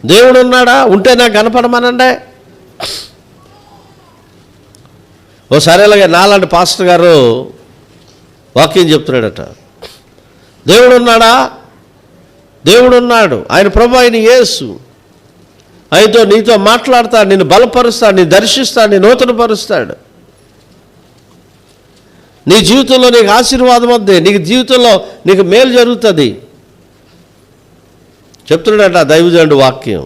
దేవుడు ఉన్నాడా? ఉంటే నాకు కనపడమనండి. ఓసారి ఇలాగే నాలాంటి పాస్టర్ గారు వాక్యం చెప్తున్నాడట. దేవుడు ఉన్నాడా? దేవుడు ఉన్నాడు. ఆయన ప్రభు, ఆయన యేసు. ఆయనతో నీతో మాట్లాడతాడు, నిన్ను బలపరుస్తాడు, నీ దర్శిస్తాడు, నీ నూతనపరుస్తాడు. నీ జీవితంలో నీకు ఆశీర్వాదం వద్దే, నీకు జీవితంలో నీకు మేలు జరుగుతుంది చెప్తున్నాడట దైవజనుడు వాక్యం.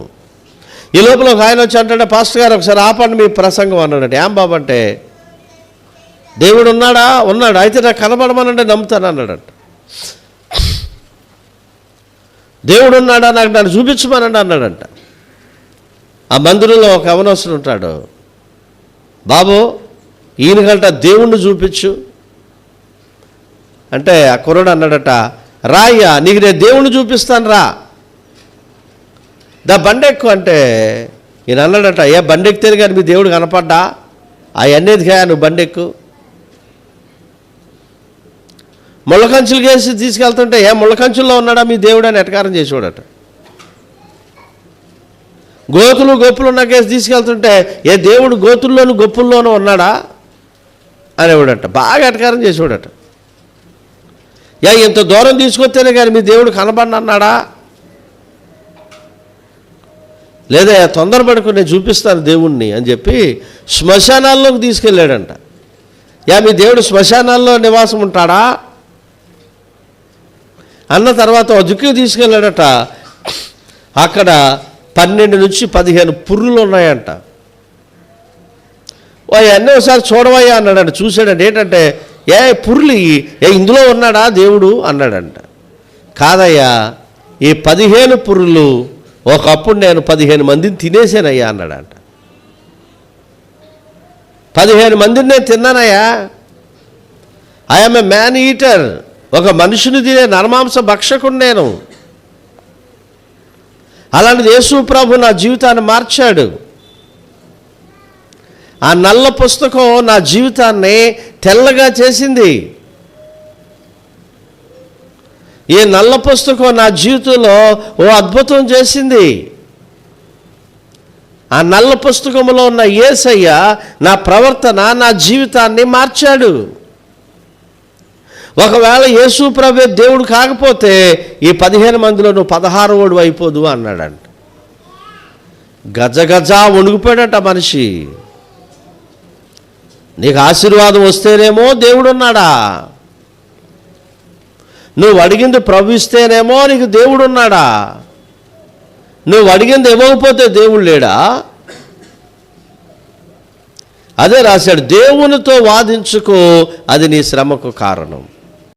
ఈ లోపల ఒక ఆయన వచ్చి అంటాడు, పాస్టర్ గారు ఒకసారి ఆపండి మీ ప్రసంగం అన్నాడట. ఏం బాబు అంటే, దేవుడు ఉన్నాడా? ఉన్నాడు. అయితే నాకు కనబడమనంటే నమ్ముతాను అన్నాడట. దేవుడు ఉన్నాడా? నాకు నన్ను చూపించమనండి అన్నాడంట. ఆ మందిరంలో ఒక అవనవసరం ఉంటాడు. బాబు ఈయనకంట దేవుణ్ణి చూపించు అంటే ఆ కుర్రాడు అన్నాడట, రాయ్యా నీకు నేను దేవుణ్ణి చూపిస్తాను రా, దా బండెక్కు అంటే ఈయన అన్నాడట, ఏ బండెక్కితేనే కానీ మీ దేవుడు కనపడ్డా? అవన్నీదిగా నువ్వు బండెక్కు. ముళ్ళకంచులు వేసి తీసుకెళ్తుంటే ఏ ముళ్ళకంచుల్లో ఉన్నాడా మీ దేవుడు అని ఎటకారం చేసేవాడట. గోతులు గొప్పులు ఉన్న కేసు తీసుకెళ్తుంటే ఏ దేవుడు గోతుల్లోనూ గొప్పుల్లోనూ ఉన్నాడా అనేవాడట. బాగా ఎటకారం చేసేవాడట. ఇంత దూరం తీసుకొస్తేనే కానీ మీ దేవుడు కనబడనన్నాడా? లేదా తొందరపడుకుని నేను చూపిస్తాను దేవుణ్ణి అని చెప్పి శ్మశానాల్లోకి తీసుకెళ్ళాడంట. మీ దేవుడు శ్మశానాల్లో నివాసం ఉంటాడా అన్న తర్వాత దిక్కు తీసుకెళ్ళాడట. అక్కడ 12 నుంచి 15 పుర్రులు ఉన్నాయంట. అవన్నీ ఒకసారి చూడవయ్యా అన్నాడంట. చూశాడంట. ఏంటంటే పుర్రులు ఇందులో ఉన్నాడా దేవుడు అన్నాడంట. కాదయ్యా, ఈ 15 పుర్రులు ఒకప్పుడు నేను 15 మందిని తినేసానయ్యా అన్నాడంట. 15 మందిని నేను తిన్నానయ్యా. I'm a man eater. ఒక మనుషుని తినే నరమాంస భక్షకుడు నేను. అలాంటిది యేసు ప్రభు నా జీవితాన్ని మార్చాడు. ఆ నల్ల పుస్తకం నా జీవితాన్ని తెల్లగా చేసింది. ఈ నల్ల పుస్తకం నా జీవితంలో ఓ అద్భుతం చేసింది. ఆ నల్ల పుస్తకంలో ఉన్న యేసయ్య నా ప్రవర్తన, నా జీవితాన్ని మార్చాడు. ఒకవేళ యేసు ప్రభు దేవుడు కాకపోతే ఈ 15 మందిలో నువ్వు 16వాడు అయిపోదు అన్నాడంట. గజ వణుకుపోయాడట మనిషి. నీకు ఆశీర్వాదం వస్తేనేమో దేవుడు ఉన్నాడా? నువ్వు అడిగింది ప్రభు ఇస్తేనేమో నీకు దేవుడు ఉన్నాడా? నువ్వు అడిగింది ఇవ్వకపోతే దేవుడు లేడా? అదే రాశాడు, దేవునితో వాదించుకో, అది నీ శ్రమకు కారణం.